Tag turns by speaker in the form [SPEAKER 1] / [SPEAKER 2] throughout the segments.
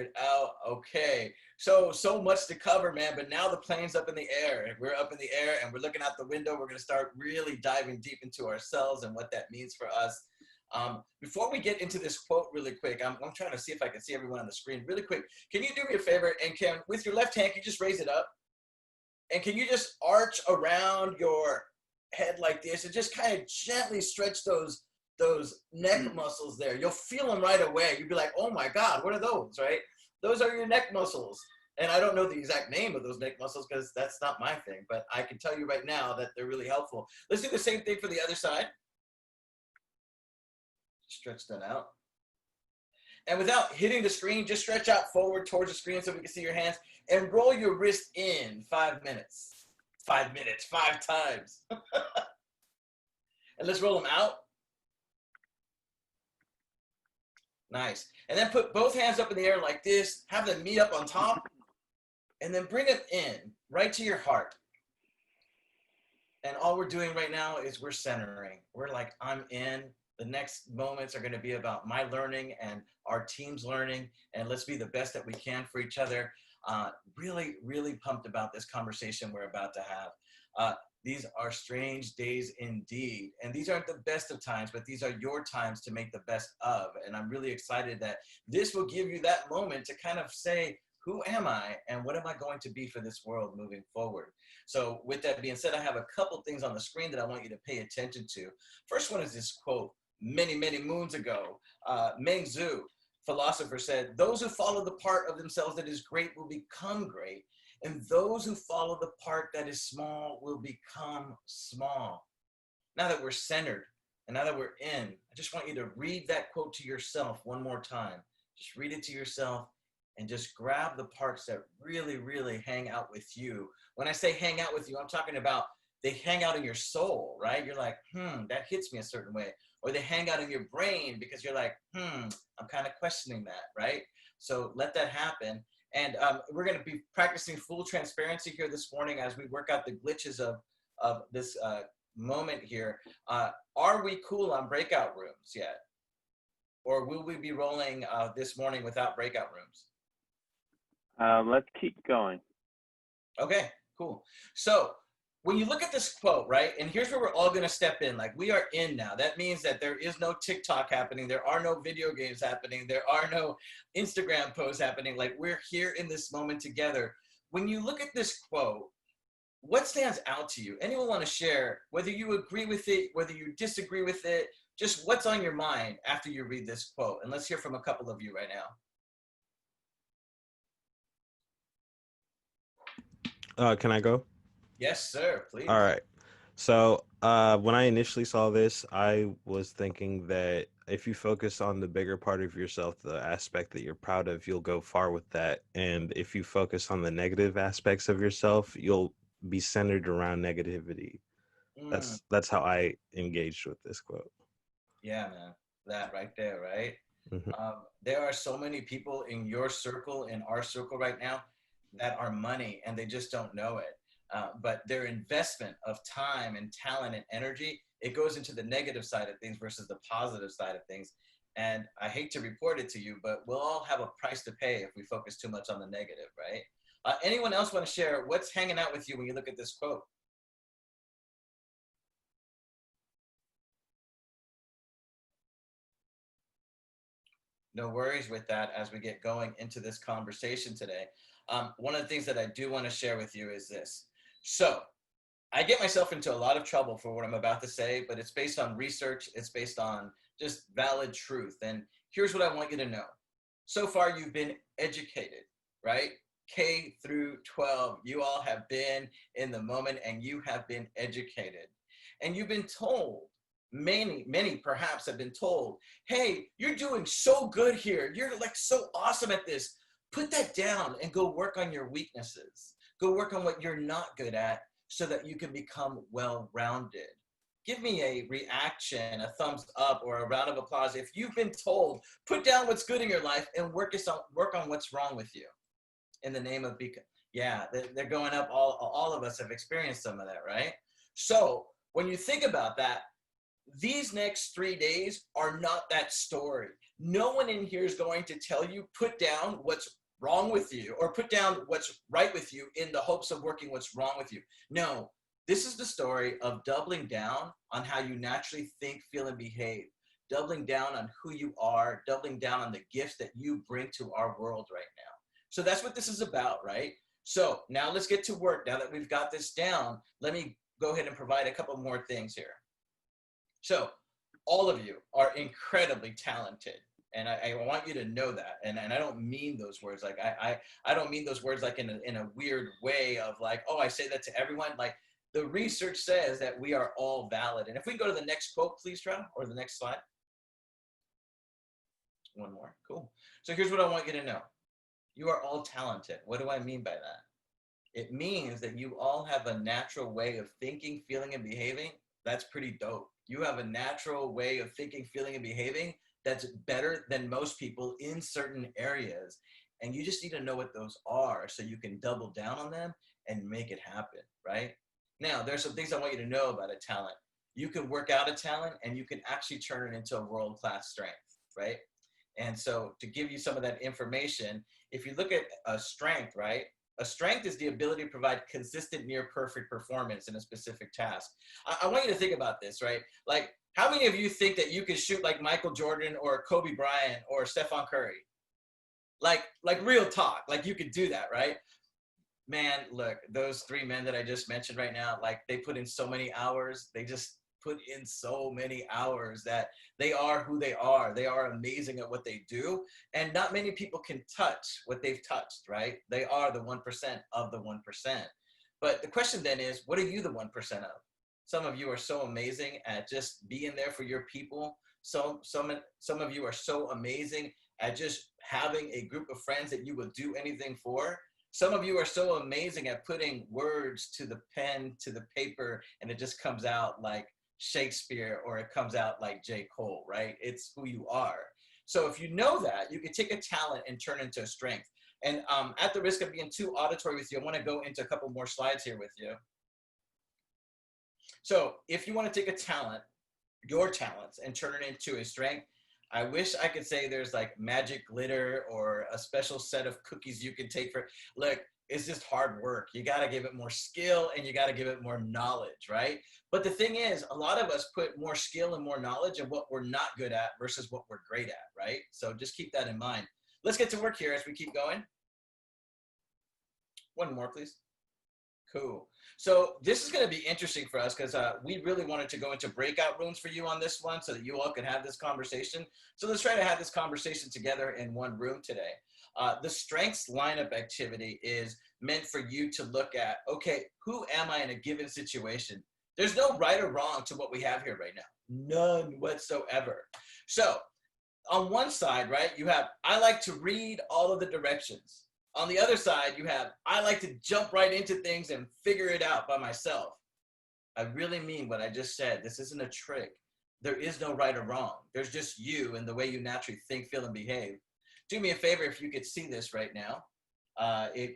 [SPEAKER 1] it out. Okay. So much to cover, man. But now the plane's up in the air. We're up in the air and we're looking out the window. We're going to start really diving deep into ourselves and what that means for us. Before we get into this quote really quick, I'm trying to see if I can see everyone on the screen really quick. Can you do me a favor and can, with your left hand, can you just raise it up? And can you just arch around your head like this and just kind of gently stretch those neck muscles there? You'll feel them right away. You'll be like, oh my God, what are those, right? Those are your neck muscles. And I don't know the exact name of those neck muscles because that's not my thing, but I can tell you right now that they're really helpful. Let's do the same thing for the other side. Stretch that out. And without hitting the screen, just stretch out forward towards the screen so we can see your hands and roll your wrist in 5 minutes. 5 minutes, 5 times. And let's roll them out. Nice. And then put both hands up in the air like this, have them meet up on top, and then bring it in right to your heart. And all we're doing right now is we're centering. We're like, I'm in. The next moments are going to be about my learning and our team's learning, and let's be the best that we can for each other. Really, really pumped about this conversation we're about to have. These are strange days indeed, and these aren't the best of times, but these are your times to make the best of, and I'm really excited that this will give you that moment to kind of say, who am I and what am I going to be for this world moving forward? So with that being said, I have a couple things on the screen that I want you to pay attention to. First one is this quote many, many moons ago. Meng Zhu, philosopher, said, those who follow the part of themselves that is great will become great, and those who follow the part that is small will become small. Now that we're centered and now that we're in, I just want you to read that quote to yourself one more time. Just read it to yourself and just grab the parts that really, really hang out with you. When I say hang out with you, I'm talking about they hang out in your soul, right? You're like, that hits me a certain way. Or they hang out in your brain because you're like, I'm kind of questioning that, right? So let that happen. And we're going to be practicing full transparency here this morning as we work out the glitches of this moment here. Are we cool on breakout rooms yet? Or will we be rolling this morning without breakout rooms?
[SPEAKER 2] Let's keep going.
[SPEAKER 1] Okay, cool. So when you look at this quote, right, and here's where we're all going to step in. Like, we are in now. That means that there is no TikTok happening. There are no video games happening. There are no Instagram posts happening. Like, we're here in this moment together. When you look at this quote, what stands out to you? Anyone want to share, whether you agree with it, whether you disagree with it, just what's on your mind after you read this quote? And let's hear from a couple of you right
[SPEAKER 3] now. Can I go?
[SPEAKER 1] Yes, sir, please.
[SPEAKER 3] All right. So when I initially saw this, I was thinking that if you focus on the bigger part of yourself, the aspect that you're proud of, you'll go far with that. And if you focus on the negative aspects of yourself, you'll be centered around negativity. That's how I engaged with this quote.
[SPEAKER 1] Yeah, man. That right there, right?
[SPEAKER 3] Mm-hmm.
[SPEAKER 1] There are so many people in your circle, in our circle right now, that are money and they just don't know it. But their investment of time and talent and energy, it goes into the negative side of things versus the positive side of things. And I hate to report it to you, but we'll all have a price to pay if we focus too much on the negative, right? Anyone else want to share what's hanging out with you when you look at this quote? No worries with that as we get going into this conversation today. One of the things that I do want to share with you is this. So I get myself into a lot of trouble for what I'm about to say, but it's based on research. It's based on just valid truth. And here's what I want you to know. So far, you've been educated, right? K through 12, you all have been in the moment and you have been educated. And you've been told, many perhaps have been told, hey, you're doing so good here. You're like so awesome at this. Put that down and go work on your weaknesses. Go work on what you're not good at so that you can become well-rounded. Give me a reaction, a thumbs up, or a round of applause if you've been told, put down what's good in your life and work on what's wrong with you. In the name of yeah, they're going up. All of us have experienced some of that, right? So when you think about that, these next 3 days are not that story. No one in here is going to tell you, put down what's wrong with you or put down what's right with you in the hopes of working what's wrong with you. No, this is the story of doubling down on how you naturally think, feel, and behave, doubling down on who you are, doubling down on the gifts that you bring to our world right now. So that's what this is about, right? So now let's get to work. Now that we've got this down, let me go ahead and provide a couple more things here. So all of you are incredibly talented. And I want you to know that. And I don't mean those words. Like, I don't mean those words like in a weird way of like, oh, I say that to everyone. Like, the research says that we are all valid. And if we go to the next quote, please, Trow, or the next slide. One more. Cool. So here's what I want you to know. You are all talented. What do I mean by that? It means that you all have a natural way of thinking, feeling, and behaving. That's pretty dope. You have a natural way of thinking, feeling, and behaving that's better than most people in certain areas. And you just need to know what those are so you can double down on them and make it happen, right? Now, there's some things I want you to know about a talent. You can work out a talent and you can actually turn it into a world-class strength, right? And so to give you some of that information, if you look at a strength, right? A strength is the ability to provide consistent, near perfect performance in a specific task. I want you to think about this, right? Like, how many of you think that you can shoot like Michael Jordan or Kobe Bryant or Stephen Curry? Like real talk, like you could do that, right? Man, look, those three men that I just mentioned right now, like they put in so many hours. They just put in so many hours that they are who they are. They are amazing at what they do. And not many people can touch what they've touched, right? They are the 1% of the 1%. But the question then is, what are you the 1% of? Some of you are so amazing at just being there for your people. So some of you are so amazing at just having a group of friends that you will do anything for. Some of you are so amazing at putting words to the pen, to the paper, and it just comes out like Shakespeare or it comes out like J. Cole, right? It's who you are. So if you know that, you can take a talent and turn it into a strength. And at the risk of being too auditory with you, I want to go into a couple more slides here with you. So if you want to take a talent, your talents, and turn it into a strength, I wish I could say there's like magic glitter or a special set of cookies you can take for, look, it's just hard work. You got to give it more skill and you got to give it more knowledge, right? But the thing is, a lot of us put more skill and more knowledge in what we're not good at versus what we're great at, right? So just keep that in mind. Let's get to work here as we keep going. One more, please. Cool. So this is going to be interesting for us because we really wanted to go into breakout rooms for you on this one so that you all can have this conversation. So let's try to have this conversation together in one room today. The strengths lineup activity is meant for you to look at, okay, who am I in a given situation? There's no right or wrong to what we have here right now. None whatsoever. So on one side, right, you have, I like to read all of the directions. On the other side, you have, I like to jump right into things and figure it out by myself. I really mean what I just said. This isn't a trick. There is no right or wrong. There's just you and the way you naturally think, feel, and behave. Do me a favor if you could see this right now.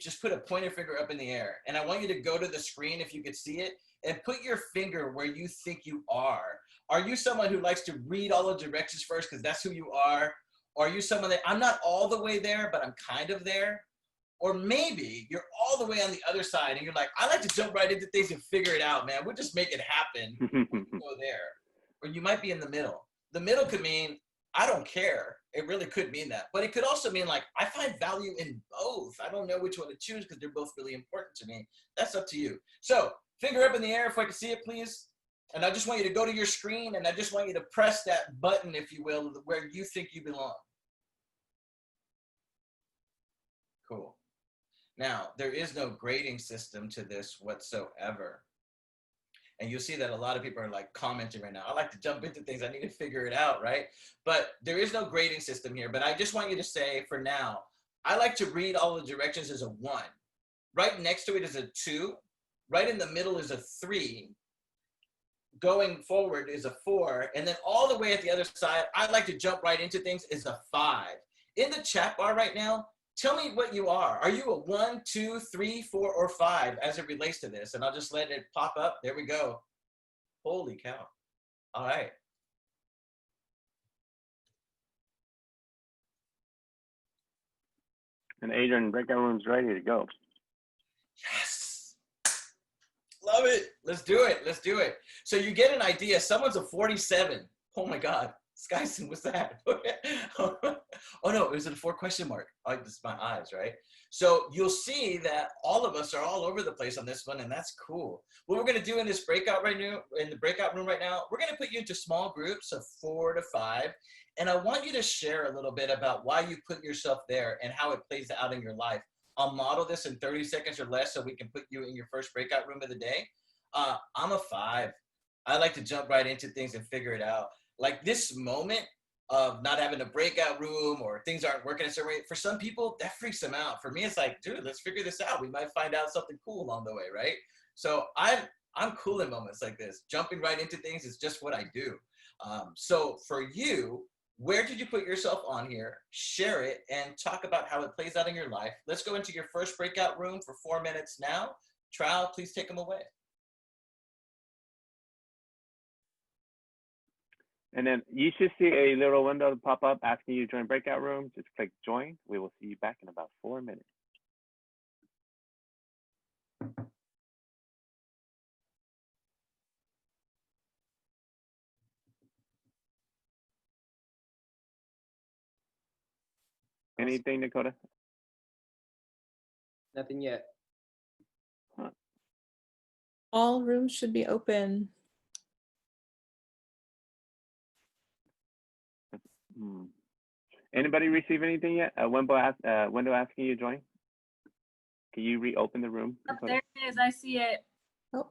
[SPEAKER 1] Just put a pointer finger up in the air. And I want you to go to the screen if you could see it and put your finger where you think you are. Are you someone who likes to read all the directions first because that's who you are? Or are you someone that, I'm not all the way there, but I'm kind of there? Or maybe you're all the way on the other side and you're like, I like to jump right into things and figure it out, man. We'll just make it happen. Go there. Or you might be in the middle. The middle could mean, I don't care. It really could mean that. But it could also mean like, I find value in both. I don't know which one to choose because they're both really important to me. That's up to you. So finger up in the air if I can see it, please. And I just want you to go to your screen and I just want you to press that button, if you will, where you think you belong. Cool. Now, there is no grading system to this whatsoever. And you'll see that a lot of people are like commenting right now. I like to jump into things. I need to figure it out, right? But there is no grading system here. But I just want you to say for now, I like to read all the directions as a 1. Right next to it is a 2. Right in the middle is a 3. Going forward is a 4. And then all the way at the other side, I like to jump right into things is a 5. In the chat bar right now, tell me what you are. Are you a 1, 2, 3, 4, or 5 as it relates to this? And I'll just let it pop up. There we go. Holy cow. All right.
[SPEAKER 2] And Adrian, breakout room's ready to go.
[SPEAKER 1] Yes. Love it. Let's do it. Let's do it. So you get an idea. Someone's a 47. Oh my God. Skyson, what's that? Oh no, it was a 4 question mark. Oh, this is my eyes, right? So you'll see that all of us are all over the place on this one, and that's cool. What we're gonna do in this breakout right now, in the breakout room right now, we're gonna put you into small groups of 4 to 5. And I want you to share a little bit about why you put yourself there and how it plays out in your life. I'll model this in 30 seconds or less so we can put you in your first breakout room of the day. I'm a 5. I like to jump right into things and figure it out. Like this moment of not having a breakout room or things aren't working a certain way, for some people, that freaks them out. For me, it's like, dude, let's figure this out. We might find out something cool along the way, right? So I'm cool in moments like this. Jumping right into things is just what I do. So for you, where did you put yourself on here? Share it and talk about how it plays out in your life. Let's go into your first breakout room for 4 minutes now. Trow, please take them away.
[SPEAKER 2] And then you should see a little window pop up asking you to join breakout room. Just click join. We will see you back in about 4 minutes. Anything, Dakota?
[SPEAKER 4] Nothing yet.
[SPEAKER 2] Huh.
[SPEAKER 5] All rooms should be open.
[SPEAKER 2] Anybody receive anything yet? Window asking you to join. Can you reopen the room?
[SPEAKER 6] Oh, there it is. I see it.
[SPEAKER 5] Oh,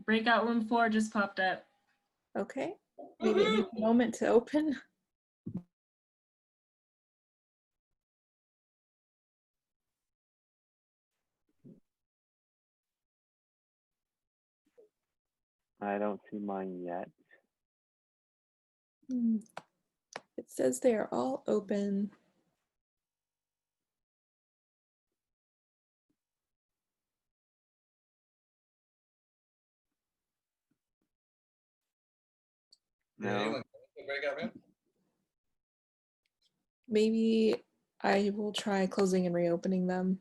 [SPEAKER 6] Breakout room 4 just popped up.
[SPEAKER 5] okay. Maybe it needs a moment to open.
[SPEAKER 2] I don't see mine yet.
[SPEAKER 5] It says they are all open.
[SPEAKER 2] No.
[SPEAKER 1] Breakout room?
[SPEAKER 5] Maybe I will try closing and reopening them.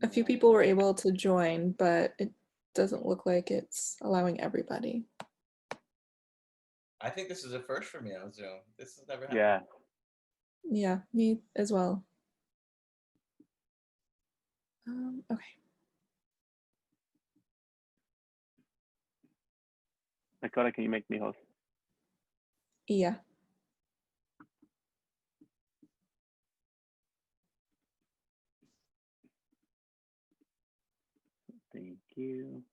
[SPEAKER 5] A few people were able to join, but it doesn't look like it's allowing everybody.
[SPEAKER 1] I think this is a first for me on Zoom. This has never happened.
[SPEAKER 2] Yeah.
[SPEAKER 5] Yeah, me as well. Okay.
[SPEAKER 2] Dakota, can you make me host?
[SPEAKER 5] Yeah.
[SPEAKER 2] Thank you.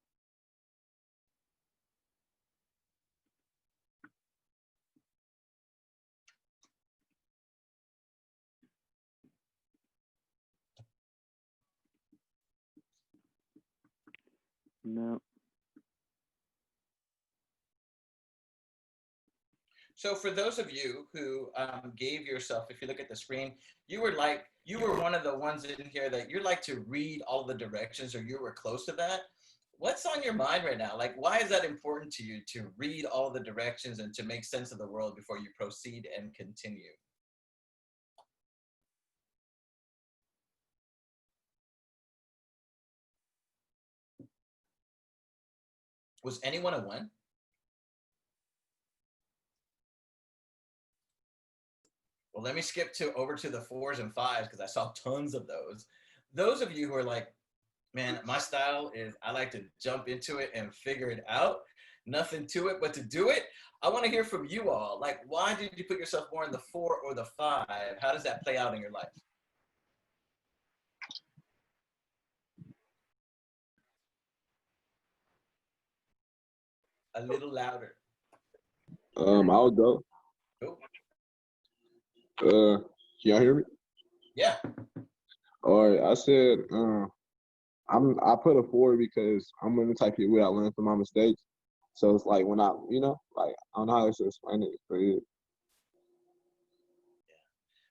[SPEAKER 2] No.
[SPEAKER 1] So for those of you who gave yourself, if you look at the screen, you were one of the ones in here that you like to read all the directions, or you were close to that. What's on your mind right now? Like, why is that important to you to read all the directions and to make sense of the world before you proceed and continue? Was anyone a 1? Well, let me skip over to the 4s and 5s because I saw tons of those. Those of you who are like, man, my style is I like to jump into it and figure it out. Nothing to it but to do it. I want to hear from you all. Like, why did you put yourself more in the 4 or the 5? How does that play out in your life? A little louder.
[SPEAKER 7] I'll go.
[SPEAKER 1] Cool.
[SPEAKER 7] Can y'all hear me?
[SPEAKER 1] Yeah.
[SPEAKER 7] All right. I said, I put a 4 because I'm gonna type it without learning from my mistakes. So it's like when I, like I don't know how to explain it, but yeah.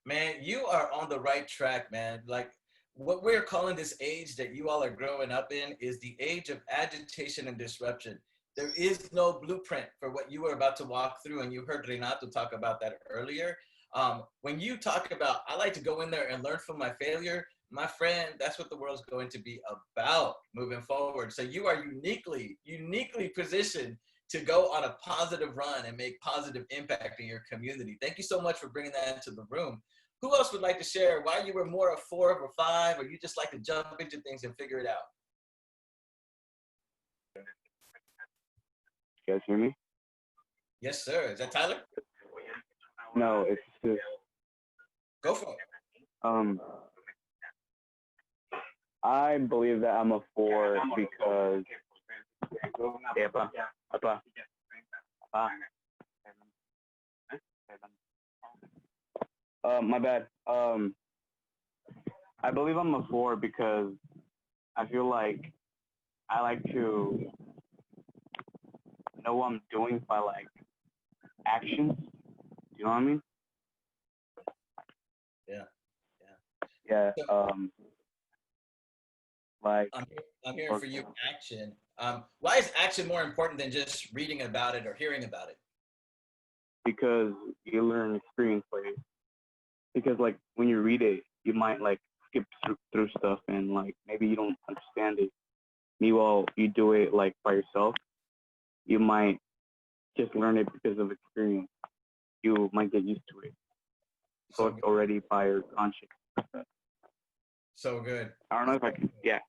[SPEAKER 1] Man, you are on the right track, man. Like what we're calling this age that you all are growing up in is the age of agitation and disruption. There is no blueprint for what you are about to walk through, and you heard Renatto talk about that earlier. When you talk about, I like to go in there and learn from my failure, my friend, that's what the world's going to be about moving forward. So you are uniquely positioned to go on a positive run and make positive impact in your community. Thank you so much for bringing that into the room. Who else would like to share why you were more a 4 or 5, or you just like to jump into things and figure it out?
[SPEAKER 2] You guys hear me?
[SPEAKER 1] Yes, sir. Is that Tyler?
[SPEAKER 2] No, it's just
[SPEAKER 1] Go for it.
[SPEAKER 2] I believe that I'm a 4 because my bad. I believe I'm a 4 because I feel like I like to know what I'm doing by like actions. You know what I mean?
[SPEAKER 1] Yeah.
[SPEAKER 2] Yeah. Like
[SPEAKER 1] I'm hearing for you action. Why is action more important than just reading about it or hearing about it?
[SPEAKER 2] because you learn experience by it. Because like when you read it, you might like skip through stuff and like maybe you don't understand it. Meanwhile, you do it like by yourself, you might just learn it because of experience. You might get used to it. So it's already by your conscience.
[SPEAKER 1] So good.
[SPEAKER 2] I don't know if I can. Yeah.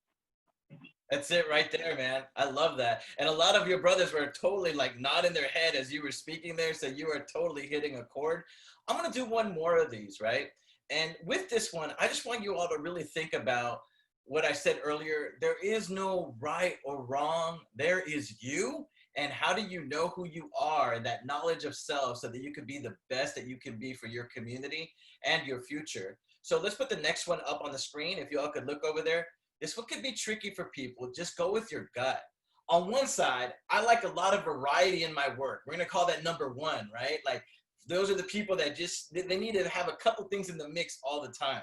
[SPEAKER 1] That's it right there, man. I love that. And a lot of your brothers were totally like nodding their head as you were speaking there. So you were totally hitting a chord. I'm going to do one more of these, right? And with this one, I just want you all to really think about what I said earlier. There is no right or wrong. There is you. And how do you know who you are and that knowledge of self so that you can be the best that you can be for your community and your future? So let's put the next one up on the screen. If you all could look over there. This one could be tricky for people. Just go with your gut. On one side, I like a lot of variety in my work. We're going to call that number 1, right? Like those are the people that just, they need to have a couple things in the mix all the time.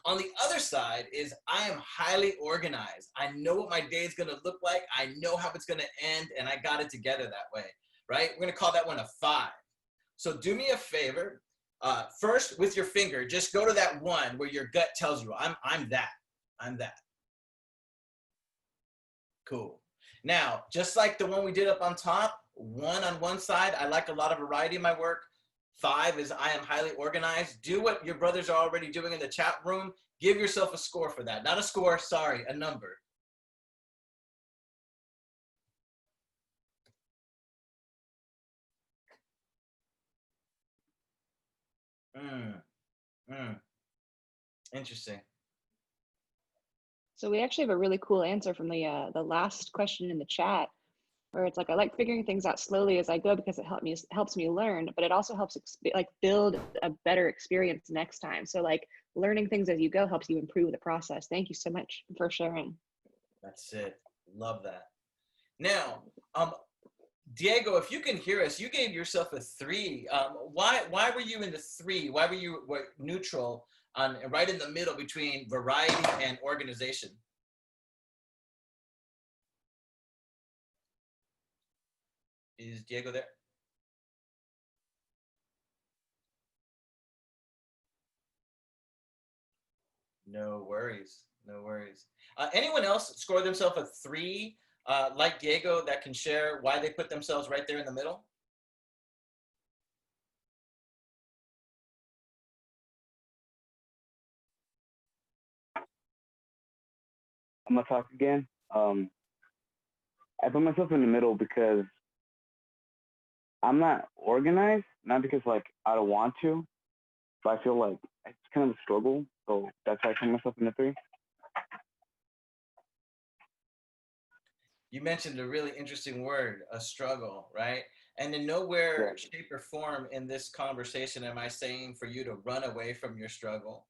[SPEAKER 1] On the other side is I am highly organized. I know what my day is going to look like. I know how it's going to end, and I got it together that way, right? We're going to call that one a 5. So do me a favor. First, with your finger, just go to that 1 where your gut tells you, I'm that. I'm that. Cool. Now, just like the one we did up on top, 1 on one side, I like a lot of variety in my work. 5 is I am highly organized. Do what your brothers are already doing in the chat room. Give yourself a score for that. Not a score, sorry, a number. Interesting.
[SPEAKER 4] So we actually have a really cool answer from the last question in the chat, where it's like, I like figuring things out slowly as I go because it helps me learn, but it also helps like build a better experience next time. So like learning things as you go helps you improve the process. Thank you so much for sharing.
[SPEAKER 1] That's it. Love that. Now, Diego, if you can hear us, you gave yourself a 3. Why were you in the 3? Why were you neutral on right in the middle between variety and organization? Is Diego there? No worries. No worries. Anyone else score themselves a 3 like Diego that can share why they put themselves right there in the middle?
[SPEAKER 2] I'm gonna talk again. I put myself in the middle because I'm not organized, not because like I don't want to, but I feel like it's kind of a struggle. So that's why I put myself in the 3.
[SPEAKER 1] You mentioned a really interesting word, a struggle, right? And in nowhere, shape, or form in this conversation am I saying for you to run away from your struggle.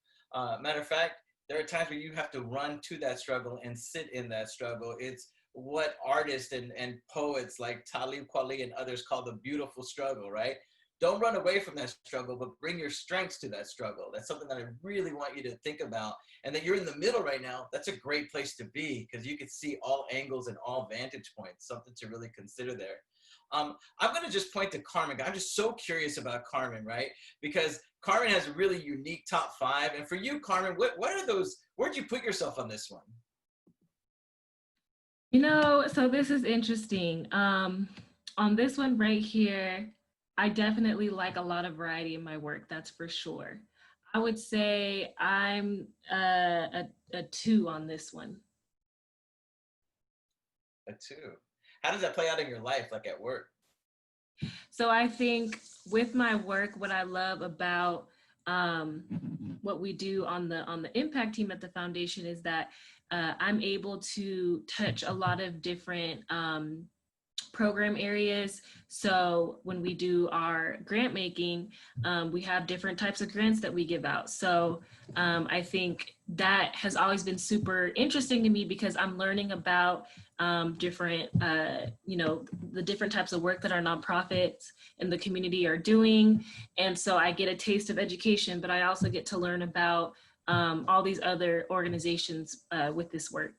[SPEAKER 1] Matter of fact, there are times where you have to run to that struggle and sit in that struggle. It's what artists and poets like Talib Kweli and others call the beautiful struggle, right? Don't run away from that struggle, but bring your strengths to that struggle. That's something that I really want you to think about. And that you're in the middle right now, that's a great place to be because you can see all angles and all vantage points, something to really consider there. I'm going to just point to Carmen. I'm just so curious about Carmen, right? Because Carmen has a really unique top 5. And for you, Carmen, what are those, where'd you put yourself on this one?
[SPEAKER 6] You know, so this is interesting. On this one right here, I definitely like a lot of variety in my work, that's for sure. I would say I'm a 2 on this one.
[SPEAKER 1] A 2. How does that play out in your life, like at work?
[SPEAKER 6] So I think with my work, what I love about what we do on the impact team at the foundation is that I'm able to touch a lot of different program areas. So when we do our grant making, we have different types of grants that we give out. So I think that has always been super interesting to me because I'm learning about different, the different types of work that our nonprofits in the community are doing. And so I get a taste of education, but I also get to learn about all these other organizations with this work.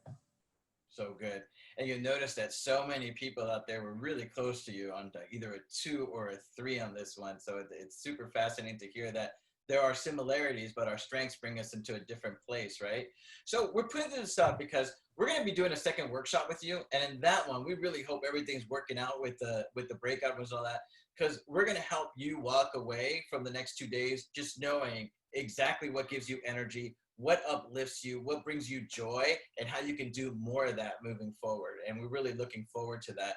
[SPEAKER 1] So good. And you notice that so many people out there were really close to you on either a 2 or a 3 on this one. So it's super fascinating to hear that there are similarities, but our strengths bring us into a different place, right? So we're putting this up because we're going to be doing a second workshop with you. And in that one, we really hope everything's working out with the breakout rooms and all that, because we're going to help you walk away from the next 2 days just knowing exactly what gives you energy, what uplifts you, what brings you joy, and how you can do more of that moving forward. And we're really looking forward to that.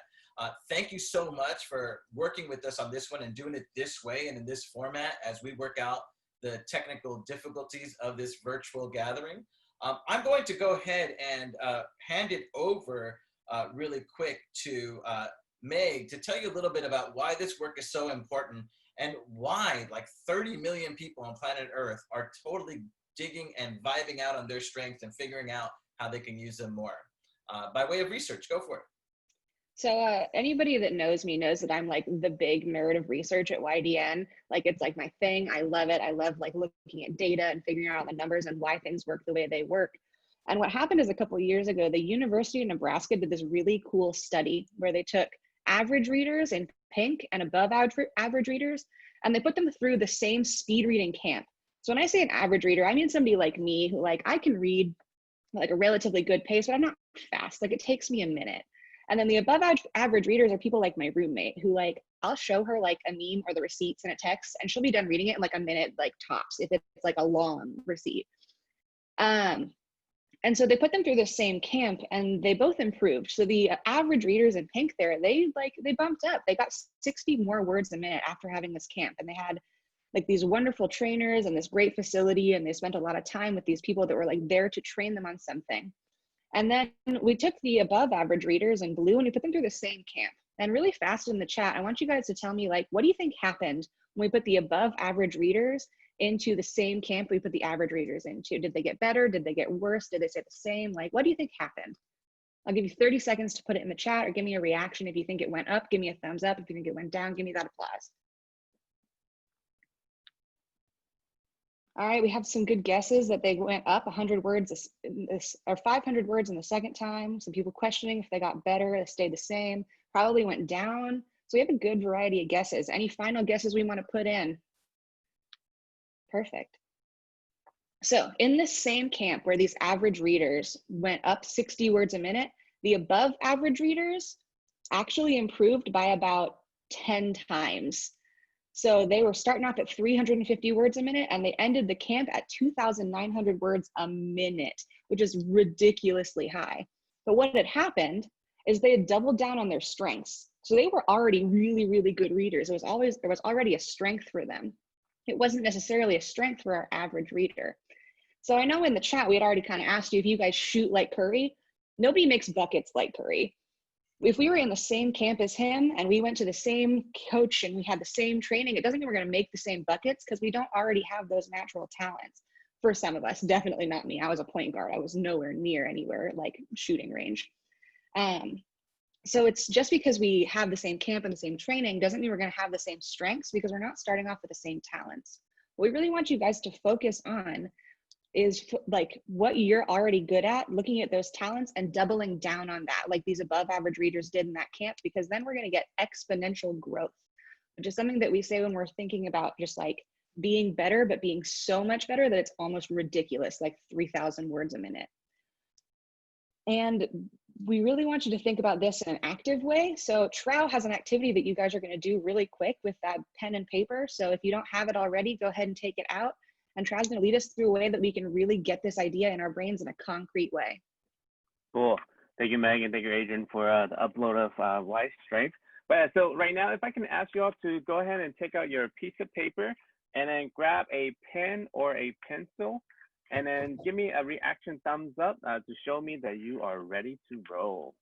[SPEAKER 1] Thank you so much for working with us on this one and doing it this way and in this format as we work out the technical difficulties of this virtual gathering. I'm going to go ahead and hand it over really quick to Meg to tell you a little bit about why this work is so important and why like 30 million people on planet Earth are totally digging and vibing out on their strengths and figuring out how they can use them more. By way of research, go for it.
[SPEAKER 4] So anybody that knows me knows that I'm like the big nerd of research at YDN. Like it's like my thing. I love it. I love like looking at data and figuring out the numbers and why things work the way they work. And what happened is a couple of years ago, the University of Nebraska did this really cool study where they took average readers in pink and above average readers, and they put them through the same speed reading camp. So when I say an average reader, I mean somebody like me who like I can read like a relatively good pace, but I'm not fast. Like it takes me a minute. And then the above average readers are people like my roommate who like I'll show her like a meme or the receipts in a text and she'll be done reading it in like a minute, like tops, if it's like a long receipt. And so they put them through the same camp and they both improved. So the average readers in pink there, they bumped up. They got 60 more words a minute after having this camp. And they had like these wonderful trainers and this great facility. And they spent a lot of time with these people that were like there to train them on something. And then we took the above average readers in blue and we put them through the same camp. And really fast in the chat, I want you guys to tell me like, what do you think happened when we put the above average readers into the same camp we put the average readers into? Did they get better? Did they get worse? Did they stay the same? Like, what do you think happened? I'll give you 30 seconds to put it in the chat or give me a reaction. If you think it went up, give me a thumbs up. If you think it went down, give me that applause. All right, we have some good guesses that they went up 100 words or 500 words in the second time. Some people questioning if they got better, they stayed the same, probably went down. So we have a good variety of guesses. Any final guesses we want to put in? Perfect. So in this same camp where these average readers went up 60 words a minute, the above average readers actually improved by about 10 times. So they were starting off at 350 words a minute and they ended the camp at 2,900 words a minute, which is ridiculously high. But what had happened is they had doubled down on their strengths. So they were already really, really good readers. There was already a strength for them. It wasn't necessarily a strength for our average reader. So I know in the chat, we had already kind of asked you if you guys shoot like Curry. Nobody makes buckets like Curry. If we were in the same camp as him and we went to the same coach and we had the same training, it doesn't mean we're going to make the same buckets because we don't already have those natural talents. For some of us, definitely not me. I was a point guard. I was nowhere near anywhere like shooting range. So it's just because we have the same camp and the same training doesn't mean we're going to have the same strengths because we're not starting off with the same talents. What we really want you guys to focus on like what you're already good at, looking at those talents and doubling down on that, like these above average readers did in that camp, because then we're going to get exponential growth, which is something that we say when we're thinking about just like being better, but being so much better that it's almost ridiculous, like 3,000 words a minute. And we really want you to think about this in an active way. So Trow has an activity that you guys are going to do really quick with that pen and paper. So if you don't have it already, go ahead and take it out. And Trow's going to lead us through a way that we can really get this idea in our brains in a concrete way.
[SPEAKER 2] Cool. Thank you, Meg, and thank you, Adrian, for the upload of Y Strength. But so right now, if I can ask you all to go ahead and take out your piece of paper and then grab a pen or a pencil, and then give me a reaction thumbs up to show me that you are ready to roll.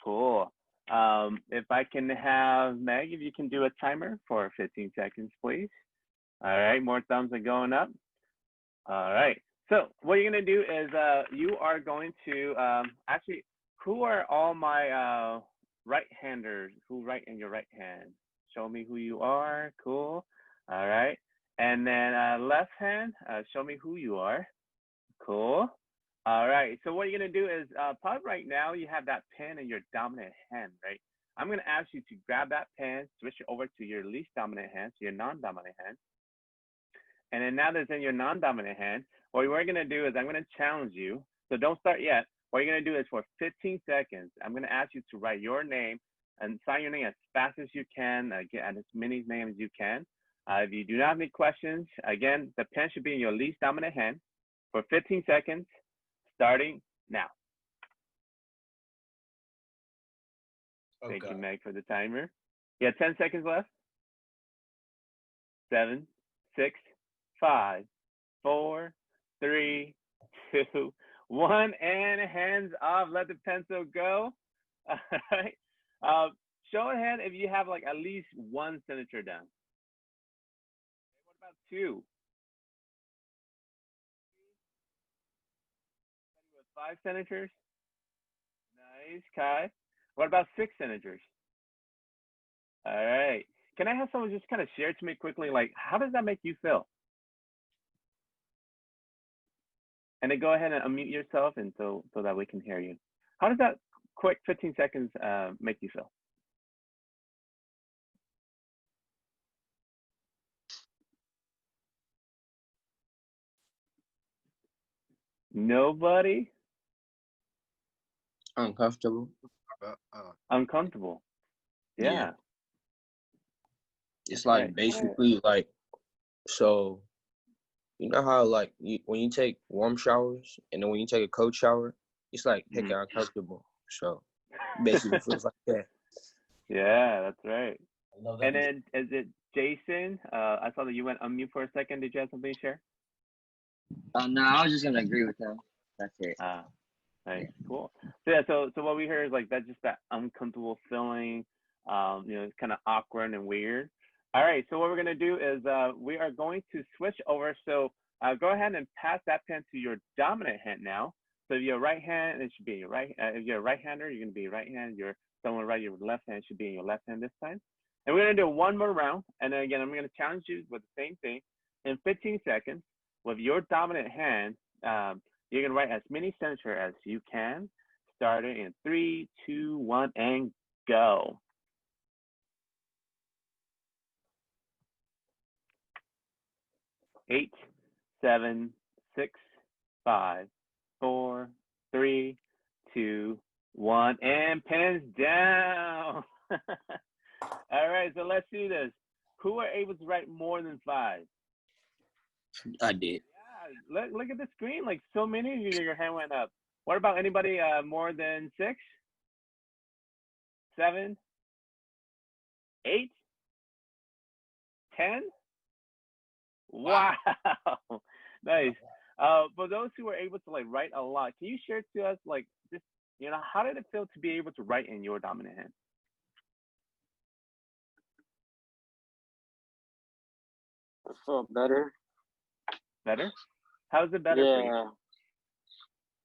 [SPEAKER 2] Cool. If I can have Meg, if you can do a timer for 15 seconds, please. All right, more thumbs are going up. All right. So what you're gonna do is you are going to actually, who are all my right-handers? Who write in your right hand? Show me who you are. Cool. All right. And then left hand, show me who you are. Cool. All right. So what you're gonna do is probably right now you have that pen in your dominant hand, right? I'm gonna ask you to grab that pen, switch it over to your least dominant hand, so your non-dominant hand. And then now that's in your non-dominant hand, what we're gonna do is I'm gonna challenge you. So don't start yet. What you're gonna do is for 15 seconds, I'm gonna ask you to write your name and sign your name as fast as you can, get as many names as you can. If you do not have any questions, again, the pen should be in your least dominant hand for 15 seconds, starting now. Thank you, Meg, for the timer. You have 10 seconds left. 7, 6, 5, 4, 3, 2, 1, and hands off. Let the pencil go. All right. Show of hand if you have like at least one signature down. What about 2? 5 signatures. Nice, Kai. What about 6 signatures? All right. Can I have someone just kind of share to me quickly, like, how does that make you feel? And then go ahead and unmute yourself and so that we can hear you. How does that quick 15 seconds make you feel? Nobody?
[SPEAKER 8] Uncomfortable.
[SPEAKER 2] Uncomfortable. Yeah.
[SPEAKER 8] It's like
[SPEAKER 2] Okay.
[SPEAKER 8] basically like, so you know how like when you take warm showers and then when you take a cold shower, it's like heckin' uncomfortable. So basically feels like that.
[SPEAKER 2] Yeah, that's right.
[SPEAKER 1] I love that.
[SPEAKER 2] And then is it Jason? I saw that you went unmute for a second. Did you have something to share?
[SPEAKER 9] No, I was just gonna agree with him. That's it.
[SPEAKER 2] Nice, cool. So yeah, so what we heard is like that's just that uncomfortable feeling. It's kind of awkward and weird. All right, so what we're gonna do is we are going to switch over. So go ahead and pass that pen to your dominant hand now. So if you're a right hand, it should be in your right. If you're a right-hander, you're gonna be right hand. You're someone right, your left hand should be in your left hand this time. And we're gonna do one more round. And then again, I'm gonna challenge you with the same thing in 15 seconds with your dominant hand. You're gonna write as many sentences as you can, starting in 3, 2, 1, and go. Eight, 7, 6, 5, 4, 3, 2, 1, and pens down. All right, so let's do this. Who are able to write more than 5?
[SPEAKER 8] I did.
[SPEAKER 2] Yeah, look at the screen. Like so many of you, your hand went up. What about anybody more than 6, 7, 8, 10? Wow. Nice. For those who were able to like write a lot, can you share to us like just how did it feel to be able to write in your dominant hand?
[SPEAKER 9] I felt better.
[SPEAKER 2] Better? How's it better for you?
[SPEAKER 9] Yeah.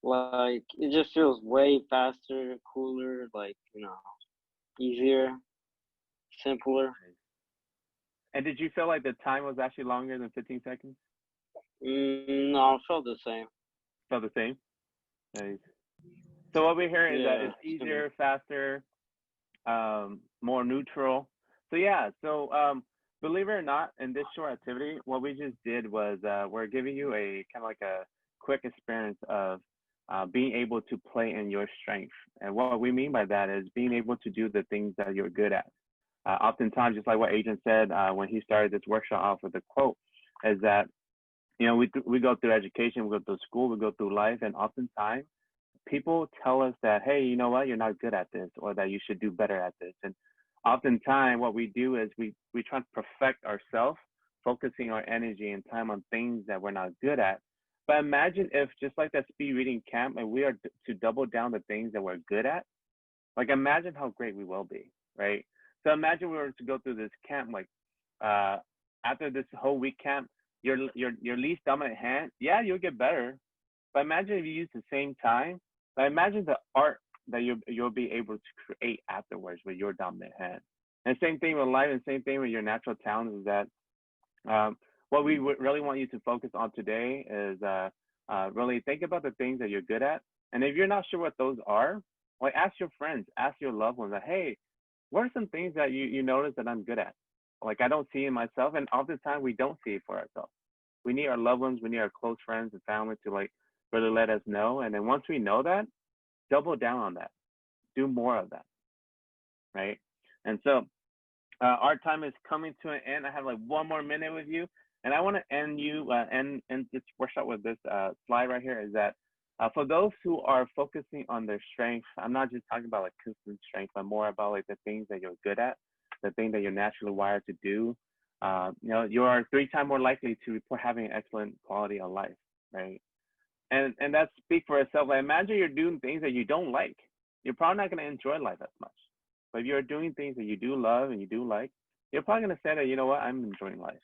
[SPEAKER 9] Like it just feels way faster, cooler, like, easier, simpler.
[SPEAKER 2] And did you feel like the time was actually longer than 15 seconds?
[SPEAKER 10] No, felt the same.
[SPEAKER 2] Still the same. Nice. So what we're hearing is that
[SPEAKER 10] Yeah,
[SPEAKER 2] it's easier, faster, more neutral. So yeah, so believe it or not, in this short activity, what we just did was we're giving you a kind of like a quick experience of being able to play in your strength. And what we mean by that is being able to do the things that you're good at. Oftentimes, just like what Adrian said when he started this workshop off with a quote, is that we go through education, we go through school, we go through life, and oftentimes people tell us that, hey, you know what, you're not good at this, or that you should do better at this. And oftentimes what we do is we try to perfect ourselves, focusing our energy and time on things that we're not good at. But imagine if, just like that speed reading camp, and we are to double down the things that we're good at, like imagine how great we will be, right? So imagine we were to go through this camp, like after this whole week camp, your least dominant hand, yeah, you'll get better. But imagine if you use the same time. But imagine the art that you'll be able to create afterwards with your dominant hand. And same thing with life, and same thing with your natural talents is that what we really want you to focus on today is really think about the things that you're good at. And if you're not sure what those are, like ask your friends, ask your loved ones, that, hey, what are some things that you notice that I'm good at? Like I don't see in myself, and oftentimes we don't see it for ourselves. We need our loved ones, we need our close friends and family to like really let us know. And then once we know that, double down on that, do more of that, right? And so our time is coming to an end. I have like 1 more minute with you, and I want to end this workshop with this slide right here. Is that for those who are focusing on their strength, I'm not just talking about like consistent strength, but more about like the things that you're good at, the thing that you're naturally wired to do. You are 3 times more likely to report having an excellent quality of life, right? And that speaks for itself. Like imagine you're doing things that you don't like. You're probably not going to enjoy life as much. But if you're doing things that you do love and you do like, you're probably going to say that, you know what, I'm enjoying life.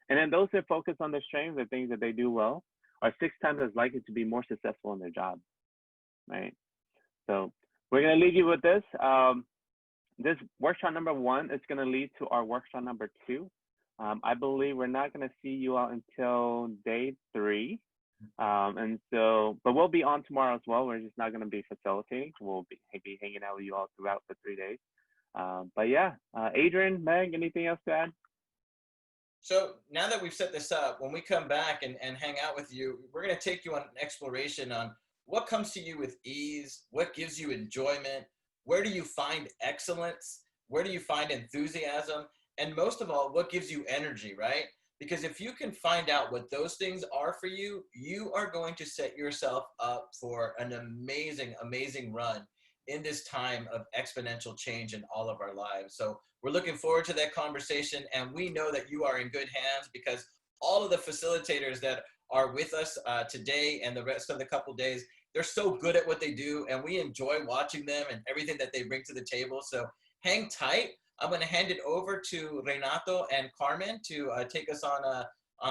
[SPEAKER 2] And then those that focus on their strengths, the things that they do well, are 6 times as likely to be more successful in their job, right? So we're going to leave you with this. This workshop number 1 is going to lead to our workshop number 2. I believe we're not going to see you all until day 3. But we'll be on tomorrow as well. We're just not going to be facilitating. We'll be hanging out with you all throughout the 3 days. But yeah, Adrian, Meg, anything else to add?
[SPEAKER 1] So now that we've set this up, when we come back and hang out with you, we're going to take you on an exploration on what comes to you with ease, what gives you enjoyment, where do you find excellence, where do you find enthusiasm, and most of all, what gives you energy, right? Because if you can find out what those things are for you, you are going to set yourself up for an amazing, amazing run in this time of exponential change in all of our lives. So we're looking forward to that conversation, and we know that you are in good hands because all of the facilitators that are with us today and the rest of the couple days, they're so good at what they do, and we enjoy watching them and everything that they bring to the table. So hang tight. I'm going to hand it over to Renatto and Carmen to take us on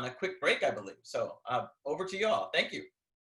[SPEAKER 1] a quick break, I believe. So over to you all. Thank you.